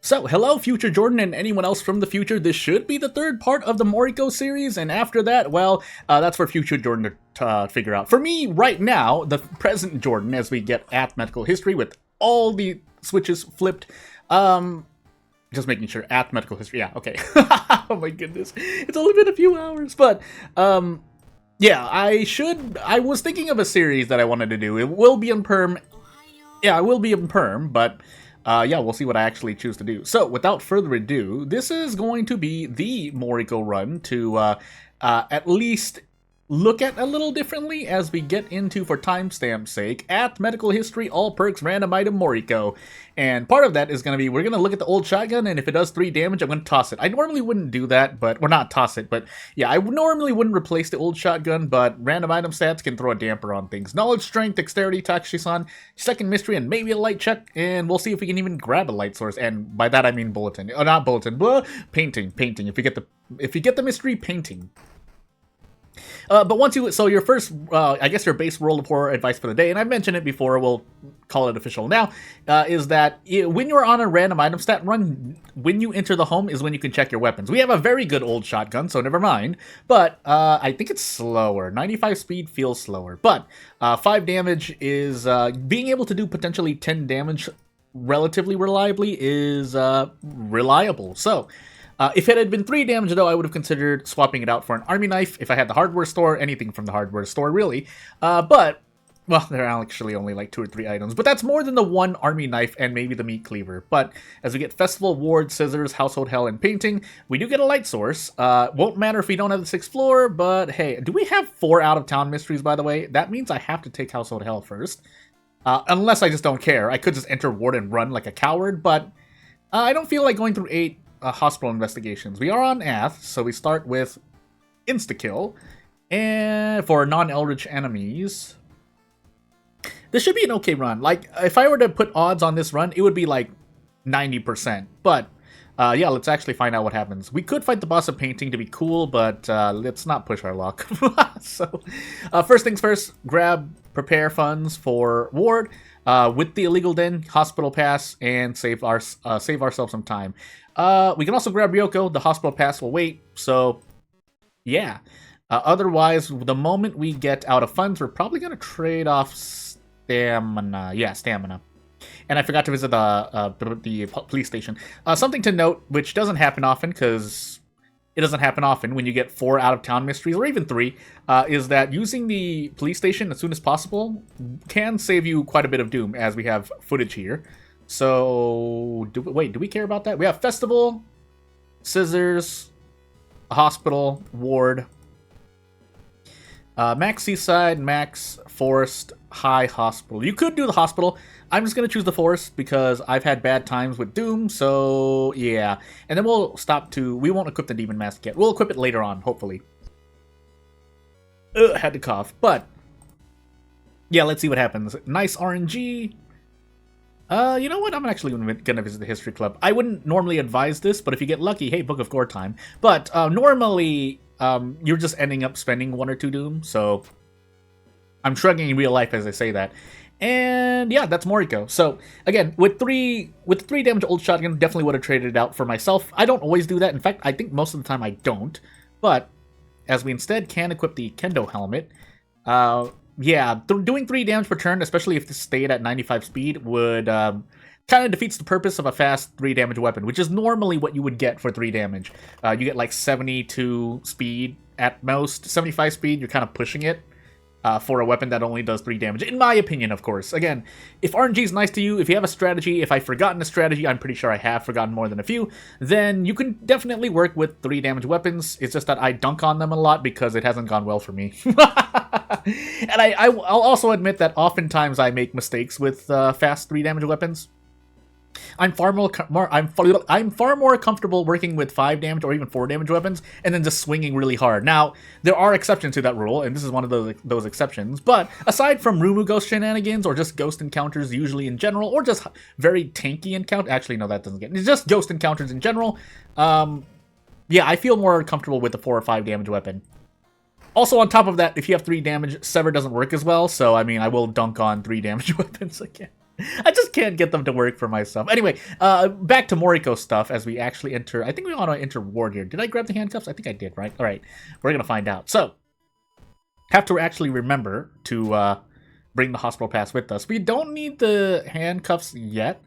So, hello, Future Jordan and anyone else from the future. This should be the third part of the Moriko series, and after that, well, that's for Future Jordan to figure out. For me, right now, the present Jordan, as we get at medical history with all the switches flipped, just making sure, at medical history, yeah, okay. Oh my goodness, it's only been a few hours, but, yeah, I was thinking of a series that I wanted to do. It will be in perm, yeah, it will be in perm, but... yeah, we'll see what I actually choose to do. So, without further ado, this is going to be the Moriko run to at least look at a little differently as we get into, for timestamp's sake, at medical history, all perks, random item, Moriko. And part of that is going to be, we're going to look at the old shotgun, and if it does 3 damage, I'm going to toss it. I normally wouldn't do that, but, or not toss it, but yeah, I normally wouldn't replace the old shotgun, but random item stats can throw a damper on things. Knowledge, strength, dexterity, Takshisan, second mystery, and maybe a light check, and we'll see if we can even grab a light source, and by that I mean bulletin. Oh, not bulletin, painting, if you get the mystery, painting. But once you, so your first, I guess your base roll of horror advice for the day, and I've mentioned it before, we'll call it official now, is that when you're on a random item stat run, when you enter the home is when you can check your weapons. We have a very good old shotgun, so never mind, but I think it's slower. 95 speed feels slower, but 5 damage is, being able to do potentially 10 damage relatively reliably is reliable, so... if it had been 3 damage, though, I would have considered swapping it out for an army knife if I had the hardware store, anything from the hardware store, really. But, well, there are actually only like 2 or 3 items, but that's more than the 1 army knife and maybe the meat cleaver. But as we get Festival, Ward, Scissors, Household Hell, and Painting, we do get a light source. Won't matter if we don't have the 6th floor, but hey, do we have 4 out-of-town mysteries, by the way? That means I have to take Household Hell first. Unless I just don't care. I could just enter Ward and run like a coward, but I don't feel like going through 8 hospital investigations. We are on Ath, so we start with insta-kill, and for non-eldritch enemies, this should be an okay run. Like, if I were to put odds on this run, it would be like 90%, but yeah, let's actually find out what happens. We could fight the boss of painting to be cool, but let's not push our luck. So, first things first, prepare funds for Ward, with the illegal den, hospital pass, and save ourselves some time. We can also grab Ryoko. The hospital pass will wait. So, yeah. Otherwise, the moment we get out of funds, we're probably going to trade off stamina. Yeah, stamina. And I forgot to visit the police station. Something to note, which doesn't happen often, because it doesn't happen often when you get 4 out-of-town mysteries, or even 3, is that using the police station as soon as possible can save you quite a bit of doom, as we have footage here. So, do we care about that? We have Festival, Scissors, Hospital, Ward, Max Seaside, Max Forest, High Hospital. You could do the Hospital. I'm just going to choose the Forest because I've had bad times with Doom, so yeah. And then we'll stop to... We won't equip the Demon Mask yet. We'll equip it later on, hopefully. Had to cough. But, yeah, let's see what happens. Nice RNG. You know what? I'm actually gonna visit the History Club. I wouldn't normally advise this, but if you get lucky, hey, Book of Gore time. But normally, you're just ending up spending 1 or 2 Doom, so I'm shrugging in real life as I say that. And yeah, that's Moriko. So again, with 3 damage old shotgun, definitely would have traded it out for myself. I don't always do that. In fact, I think most of the time I don't. But as we instead can equip the Kendo helmet, yeah, doing 3 damage per turn, especially if this stayed at 95 speed, would kind of defeats the purpose of a fast 3 damage weapon, which is normally what you would get for 3 damage. You get like 72 speed at most. 75 speed, you're kind of pushing it for a weapon that only does 3 damage. In my opinion, of course. Again, if RNG is nice to you, if you have a strategy, if I've forgotten a strategy, I'm pretty sure I have forgotten more than a few, then you can definitely work with 3 damage weapons. It's just that I dunk on them a lot because it hasn't gone well for me. And I'll also admit that oftentimes I make mistakes with fast 3 damage weapons. I'm far more comfortable working with 5 damage or even 4 damage weapons and then just swinging really hard. Now, there are exceptions to that rule, and this is one of those exceptions, but aside from Rumu Ghost shenanigans or just ghost encounters usually in general, or just very tanky encounters, actually no, that doesn't get, it's just ghost encounters in general, yeah, I feel more comfortable with the 4 or 5 damage weapon. Also, on top of that, if you have 3 damage, Sever doesn't work as well, so I mean, I will dunk on 3 damage weapons again. I just can't get them to work for myself. Anyway, back to Moriko stuff as we actually enter. I think we want to enter ward here. Did I grab the handcuffs? I think I did, right? All right, we're going to find out. So, have to actually remember to bring the hospital pass with us. We don't need the handcuffs yet,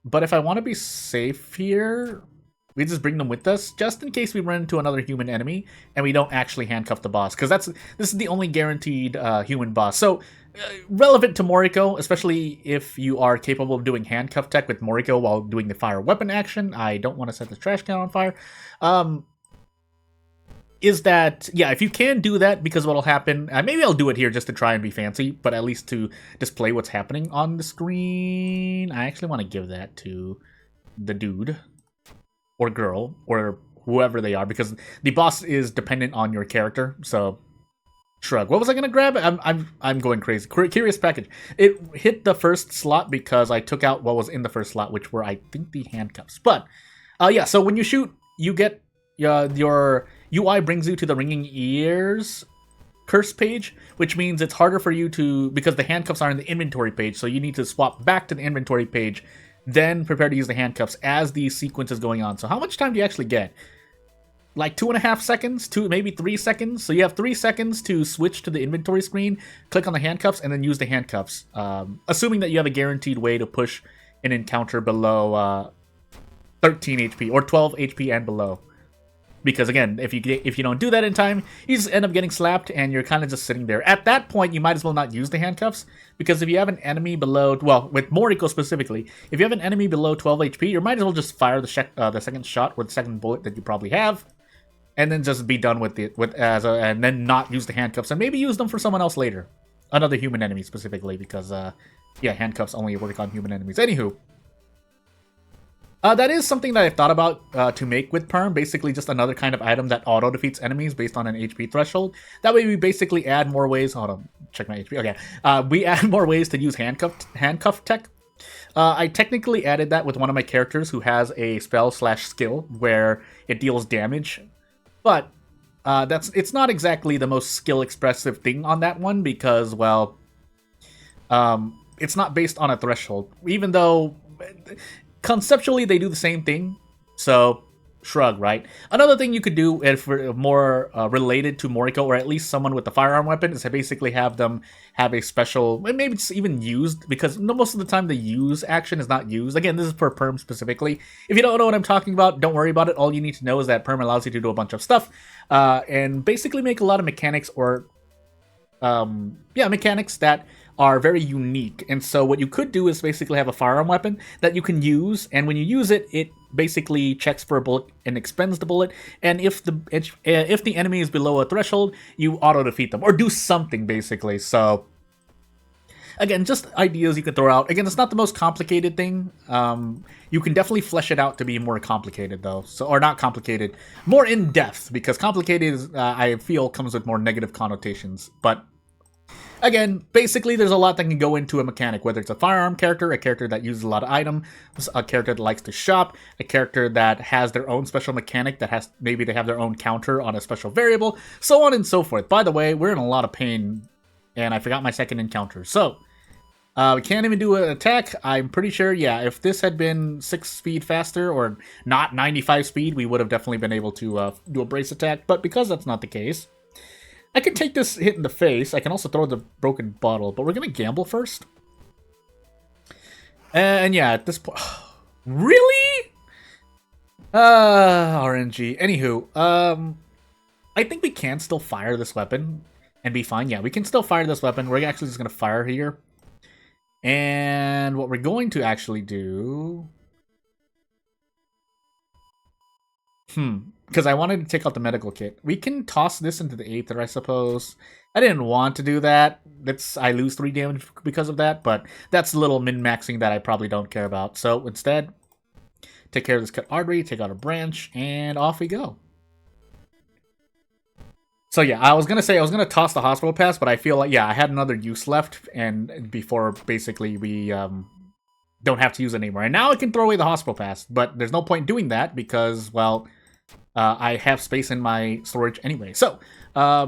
but if I want to be safe here, we just bring them with us, just in case we run into another human enemy and we don't actually handcuff the boss, because this is the only guaranteed human boss. So, relevant to Moriko, especially if you are capable of doing handcuff tech with Moriko while doing the fire weapon action. I don't want to set the trash can on fire. Is that, yeah, if you can do that, because what'll happen, maybe I'll do it here just to try and be fancy, but at least to display what's happening on the screen. I actually want to give that to the dude or girl or whoever they are, because the boss is dependent on your character. So shrug. What was I gonna grab? I'm going crazy. Curious package. It hit the first slot because I took out what was in the first slot, which were, I think, the handcuffs. But yeah. So when you shoot, you get your UI brings you to the ringing ears curse page, which means it's harder for you to, because the handcuffs are in the inventory page. So you need to swap back to the inventory page, then prepare to use the handcuffs as the sequence is going on. So how much time do you actually get? Like 2.5 seconds, maybe 3 seconds. So you have 3 seconds to switch to the inventory screen, click on the handcuffs, and then use the handcuffs. Assuming that you have a guaranteed way to push an encounter below 13 HP or 12 HP and below. Because again, if you don't do that in time, you just end up getting slapped, and you're kind of just sitting there. At that point, you might as well not use the handcuffs, because if you have an enemy below, well, with Moriko specifically, if you have an enemy below 12 HP, you might as well just fire the second shot with the second bullet that you probably have, and then just be done with it and then not use the handcuffs, and maybe use them for someone else later, another human enemy specifically, because yeah, handcuffs only work on human enemies. Anywho. That is something that I've thought about to make with Perm, basically just another kind of item that auto-defeats enemies based on an HP threshold. That way we basically add more ways, hold on, check my HP, okay. We add more ways to use handcuff tech. I technically added that with one of my characters who has a spell/skill where it deals damage, but it's not exactly the most skill-expressive thing on that one, because, well, it's not based on a threshold, even though conceptually they do the same thing, so shrug, right? Another thing you could do, if more related to Moriko, or at least someone with a firearm weapon, is to basically have them have a special, maybe it's even used, because most of the time the use action is not used. Again, this is for Perm specifically. If you don't know what I'm talking about, don't worry about it. All you need to know is that Perm allows you to do a bunch of stuff, and basically make a lot of mechanics, or mechanics that are very unique. And so what you could do is basically have a firearm weapon that you can use, and when you use it, it basically checks for a bullet and expends the bullet, and if the enemy is below a threshold, you auto-defeat them, or do something, basically. So again, just ideas you can throw out. Again, it's not the most complicated thing. You can definitely flesh it out to be more complicated, though. So, or not complicated, more in-depth, because complicated is, I feel, comes with more negative connotations. But again, basically, there's a lot that can go into a mechanic, whether it's a firearm character, a character that uses a lot of items, a character that likes to shop, a character that has their own special mechanic that has, maybe they have their own counter on a special variable, so on and so forth. By the way, we're in a lot of pain, and I forgot my second encounter. So, we can't even do an attack. I'm pretty sure, yeah, if this had been 6 speed faster, or not 95 speed, we would have definitely been able to do a brace attack, but because that's not the case, I can take this hit in the face. I can also throw the broken bottle, but we're going to gamble first. And yeah, at this point... Really? RNG. Anywho, I think we can still fire this weapon and be fine. Yeah, we can still fire this weapon. We're actually just going to fire here. And what we're going to actually do... Because I wanted to take out the medical kit. We can toss this into the Aether, I suppose. I didn't want to do that. I lose 3 damage because of that, but that's a little min-maxing that I probably don't care about. So instead, take care of this cut artery, take out a branch, and off we go. So yeah, I was going to toss the hospital pass, but I feel like, yeah, I had another use left, and before basically we don't have to use it anymore. And now I can throw away the hospital pass, but there's no point doing that because, well... I have space in my storage anyway. So,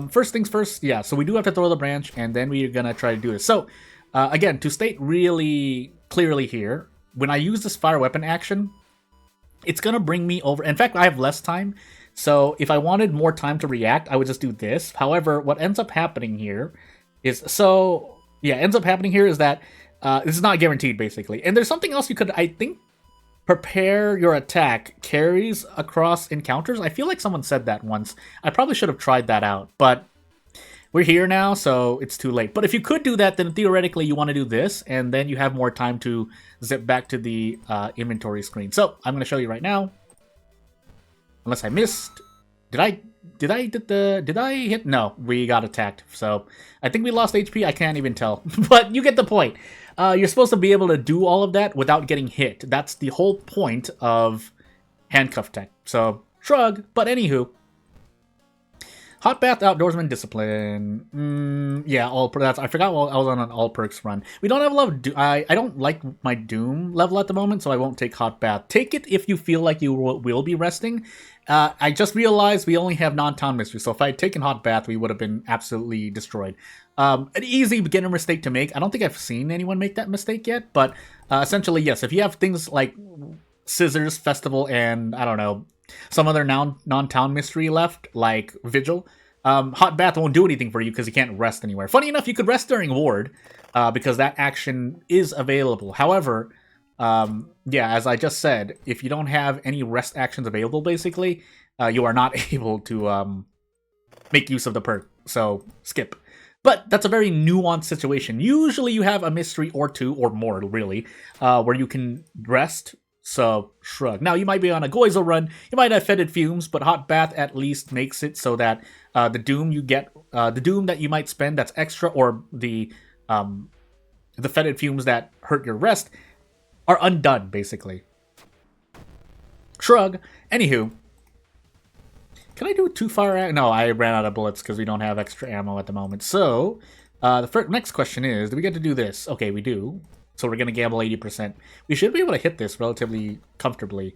first things first, yeah, so we do have to throw the branch, and then we're gonna try to do this. So, again, to state really clearly here, when I use this fire weapon action, it's going to bring me over. In fact, I have less time. So if I wanted more time to react, I would just do this. However, what ends up happening here is, ends up happening here is that this is not guaranteed, basically. And there's something else you could, I think, prepare your attack carries across encounters. I feel like someone said that once. I probably should have tried that out, but we're here now, so it's too late. But if you could do that, then theoretically you want to do this, and then you have more time to zip back to the inventory screen. So I'm going to show you right now. Unless I missed. Did I hit? No, we got attacked. So I think we lost HP. I can't even tell. But you get the point. You're supposed to be able to do all of that without getting hit. That's the whole point of handcuff tech. So shrug. But anywho. Hot Bath, Outdoorsman, Discipline. Yeah, all that's. I forgot I was on an all perks run. We don't have a lot of I don't like my Doom level at the moment, so I won't take Hot Bath. Take it if you feel like you will be resting. I just realized we only have non-town mystery, so if I had taken Hot Bath, we would have been absolutely destroyed. An easy beginner mistake to make. I don't think I've seen anyone make that mistake yet, but essentially, yes. If you have things like Scissors, Festival, and I don't know, some other non-town mystery left, like Vigil, Hot Bath won't do anything for you because you can't rest anywhere. Funny enough, you could rest during Ward, because that action is available. However, as I just said, if you don't have any rest actions available, basically, you are not able to make use of the perk, so skip. But that's a very nuanced situation. Usually you have a mystery or two, or more, really, where you can rest. So, shrug. Now, you might be on a Goizel run, you might have Fetid Fumes, but Hot Bath at least makes it so that the Doom you get, the Doom that you might spend that's extra, or the Fetid Fumes that hurt your rest, are undone, basically. Shrug. Anywho. Can I do two fire? No, I ran out of bullets because we don't have extra ammo at the moment. So, the next question is, do we get to do this? Okay, we do. So we're going to gamble 80%. We should be able to hit this relatively comfortably.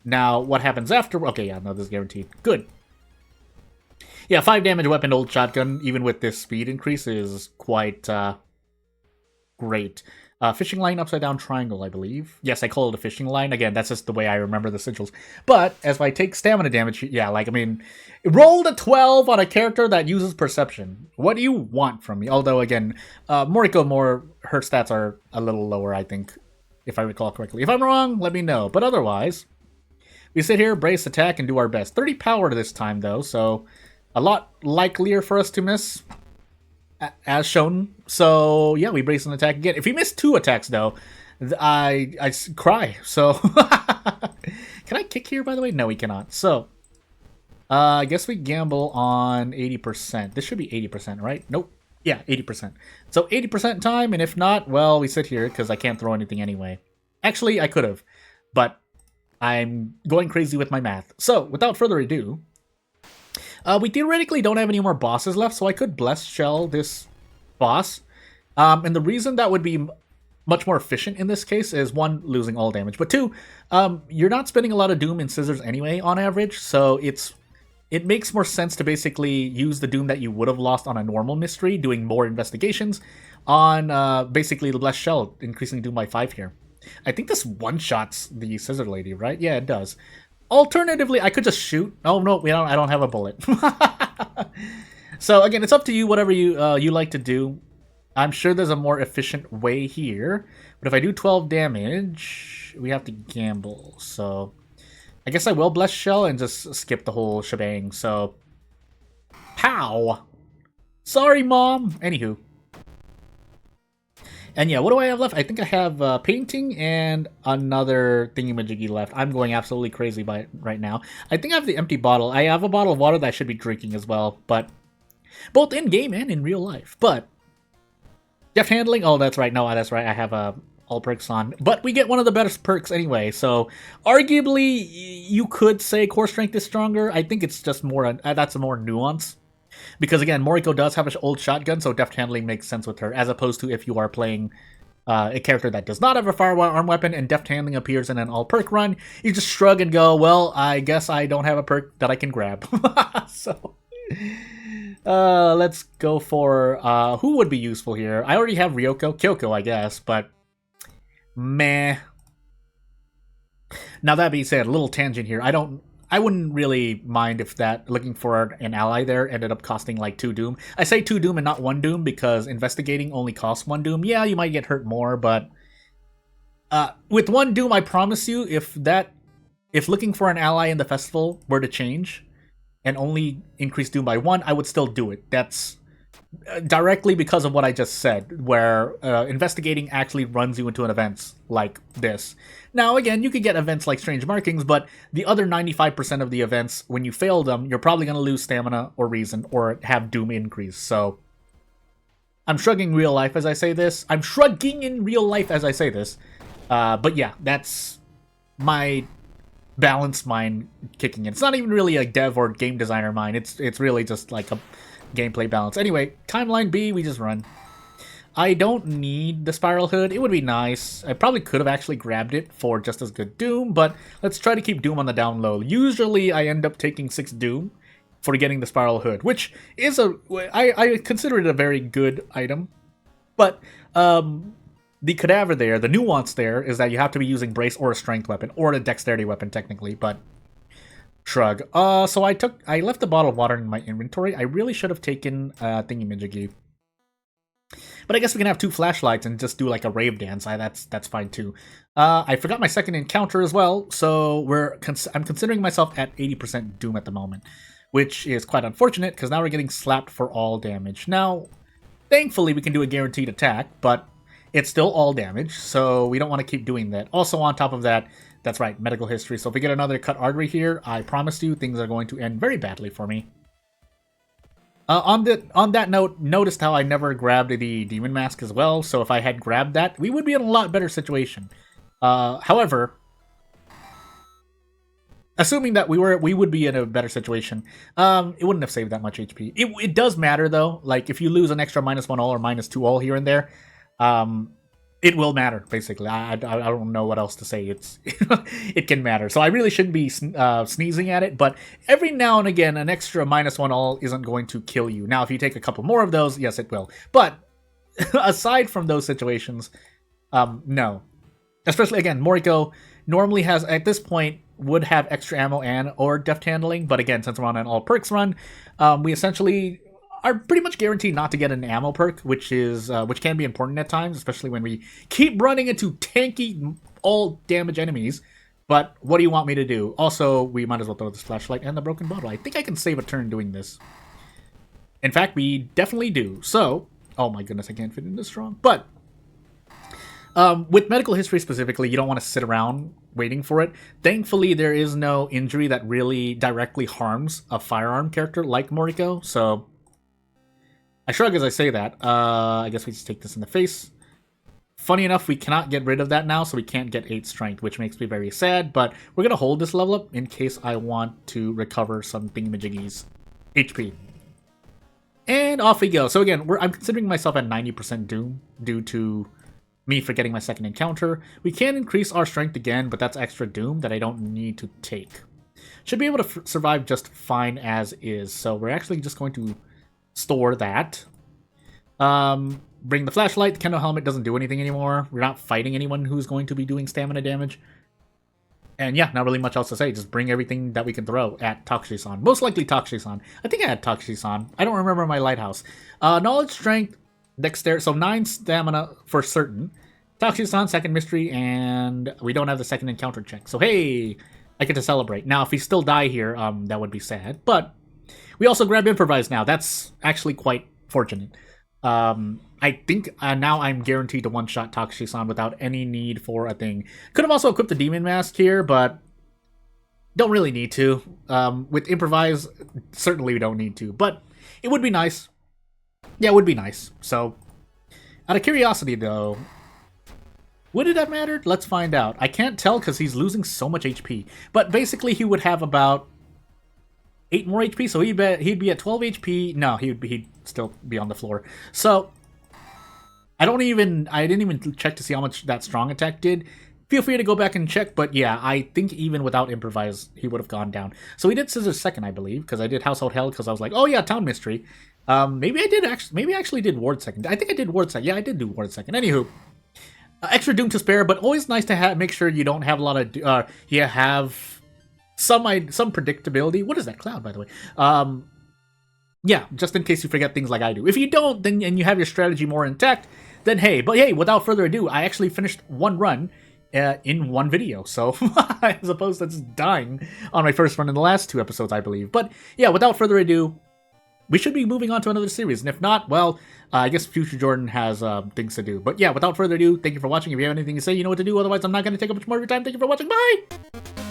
Now, what happens after? Okay, yeah, no, this is guaranteed. Good. Yeah, 5 damage weapon, old shotgun, even with this speed increase, is quite great. Fishing line, upside down triangle, I believe. Yes, I call it a fishing line. Again, that's just the way I remember the sigils. But, as I take stamina damage, yeah, like, I mean, rolled a 12 on a character that uses perception. What do you want from me? Although, again, Moriko, her stats are a little lower, I think, if I recall correctly. If I'm wrong, let me know. But otherwise, we sit here, brace, attack, and do our best. 30 power this time, though, so a lot likelier for us to miss, as shown. So, yeah, we brace and attack again. If we miss 2 attacks, though, I cry. So, can I kick here, by the way? No, we cannot. So, I guess we gamble on 80%. This should be 80%, right? Nope. Yeah, 80%. So, 80% time, and if not, well, we sit here, because I can't throw anything anyway. Actually, I could have, but I'm going crazy with my math. So, without further ado, we theoretically don't have any more bosses left, so I could Blessed Shell this boss. And the reason that would be much more efficient in this case is, 1, losing all damage, but 2, you're not spending a lot of Doom and Scissors anyway on average, so it makes more sense to basically use the Doom that you would have lost on a normal mystery, doing more investigations, on basically the Blessed Shell, increasing Doom by 5 here. I think this one-shots the Scissor Lady, right? Yeah, it does. Alternatively, I could just shoot. Oh, no, I don't have a bullet. So, again, it's up to you, whatever you like to do. I'm sure there's a more efficient way here. But if I do 12 damage, we have to gamble. So, I guess I will Bless Shell and just skip the whole shebang. So, pow! Sorry, Mom! Anywho. And yeah, what do I have left? I think I have painting and another thingy-majiggy left. I'm going absolutely crazy by it right now. I think I have the empty bottle. I have a bottle of water that I should be drinking as well, but both in-game and in real life. But deft handling, oh, that's right. No, that's right. I have all perks on. But we get one of the best perks anyway, so arguably you could say core strength is stronger. I think it's just more, that's a more nuance. Because, again, Moriko does have an old shotgun, so deft handling makes sense with her, as opposed to if you are playing a character that does not have a firearm weapon and deft handling appears in an all-perk run, you just shrug and go, well, I guess I don't have a perk that I can grab. So, let's go for, who would be useful here? I already have Kyoko, I guess, but Meh. Now that being said, a little tangent here. I wouldn't really mind if that looking for an ally there ended up costing like 2 Doom. I say 2 Doom and not 1 Doom because investigating only costs 1 Doom. Yeah, you might get hurt more, but with 1 Doom, I promise you, if looking for an ally in the festival were to change and only increase Doom by 1, I would still do it. That's directly because of what I just said, where investigating actually runs you into an events like this. Now, again, you could get events like Strange Markings, but the other 95% of the events, when you fail them, you're probably going to lose stamina or reason or have Doom increase. So, I'm shrugging real life as I say this. I'm shrugging in real life as I say this. But yeah, that's my balanced mind kicking in. It's not even really a dev or game designer mind. It's really just like a gameplay balance. Anyway, timeline B, we just run. I don't need the Spiral Hood. It would be nice. I probably could have actually grabbed it for just as good Doom, but let's try to keep Doom on the down low. Usually I end up taking 6 Doom for getting the Spiral Hood, which is I consider it a very good item. But the cadaver there, the nuance there, is that you have to be using Brace or a Strength weapon, or a Dexterity weapon technically, but shrug. So I left the bottle of water in my inventory. I really should have taken thingy-majiggy. But I guess we can have 2 flashlights and just do like a rave dance. That's fine too. I forgot my second encounter as well, so I'm considering myself at 80% Doom at the moment, which is quite unfortunate because now we're getting slapped for all damage. Now, thankfully we can do a guaranteed attack, but it's still all damage, so we don't want to keep doing that. Also, on top of that, that's right, medical history. So if we get another cut artery here, I promise you things are going to end very badly for me. On that note, noticed how I never grabbed the demon mask as well, so if I had grabbed that, we would be in a lot better situation. However, assuming that we would be in a better situation, it wouldn't have saved that much HP. It does matter though, like if you lose an extra -1 all or -2 all here and there, it will matter, basically. I don't know what else to say. It can matter. So I really shouldn't be sneezing at it, but every now and again, an extra -1 all isn't going to kill you. Now, if you take a couple more of those, yes, it will. But aside from those situations, no. Especially, again, Moriko normally has, at this point, would have extra ammo and or deft handling, but again, since we're on an all perks run, we essentially are pretty much guaranteed not to get an ammo perk, which can be important at times, especially when we keep running into tanky all damage enemies. But what do you want me to do? Also, we might as well throw this flashlight and the broken bottle. I think I can save a turn doing this. In fact, we definitely do. So, oh my goodness, I can't fit in this strong. But with medical history specifically, you don't want to sit around waiting for it. Thankfully, there is no injury that really directly harms a firearm character like Moriko, so I shrug as I say that. I guess we just take this in the face. Funny enough, we cannot get rid of that now, so we can't get 8 strength, which makes me very sad, but we're going to hold this level up in case I want to recover some thingamajiggies HP. And off we go. So again, I'm considering myself at 90% Doom due to me forgetting my second encounter. We can increase our strength again, but that's extra Doom that I don't need to take. Should be able to survive just fine as is, so we're actually just going to store that. Bring the flashlight. The Kendo helmet doesn't do anything anymore. We're not fighting anyone who's going to be doing stamina damage. And yeah, not really much else to say. Just bring everything that we can throw at Takushi-san. Most likely Takushi-san. I think I had Takushi-san. I don't remember my lighthouse. Knowledge, strength, dexterity. So 9 stamina for certain. Takushi-san, second mystery, and we don't have the second encounter check. So hey, I get to celebrate. Now, if we still die here, that would be sad. But we also grab improvise now. That's actually quite fortunate. I think now I'm guaranteed to one-shot Takushi-san without any need for a thing. Could have also equipped the demon mask here, but don't really need to. With improvise, certainly we don't need to. But it would be nice. Yeah, it would be nice. So, out of curiosity though, would it have mattered? Let's find out. I can't tell because he's losing so much HP. But basically he would have about 8 more HP, so he'd be at 12 HP. No, he'd still be on the floor. So I didn't even check to see how much that strong attack did. Feel free to go back and check, but yeah, I think even without improvise, he would have gone down. So we did Scissors second, I believe, because I did Household Hell because I was like, oh yeah, Town Mystery. Maybe I actually did Ward second. I think I did Ward second. Yeah, I did do Ward second. Anywho, extra doom to spare, but always nice to make sure you don't have a lot of you have some predictability. What is that cloud, by the way? Yeah, just in case you forget things like I do. If you don't, then and you have your strategy more intact, then hey. But hey, without further ado, I actually finished one run in one video, so as opposed to just dying on my first run in the last 2 episodes, I believe. But yeah, without further ado, we should be moving on to another series, and if not, well, I guess Future Jordan has things to do. But yeah, without further ado, thank you for watching. If you have anything to say, you know what to do. Otherwise, I'm not going to take up much more of your time. Thank you for watching. Bye!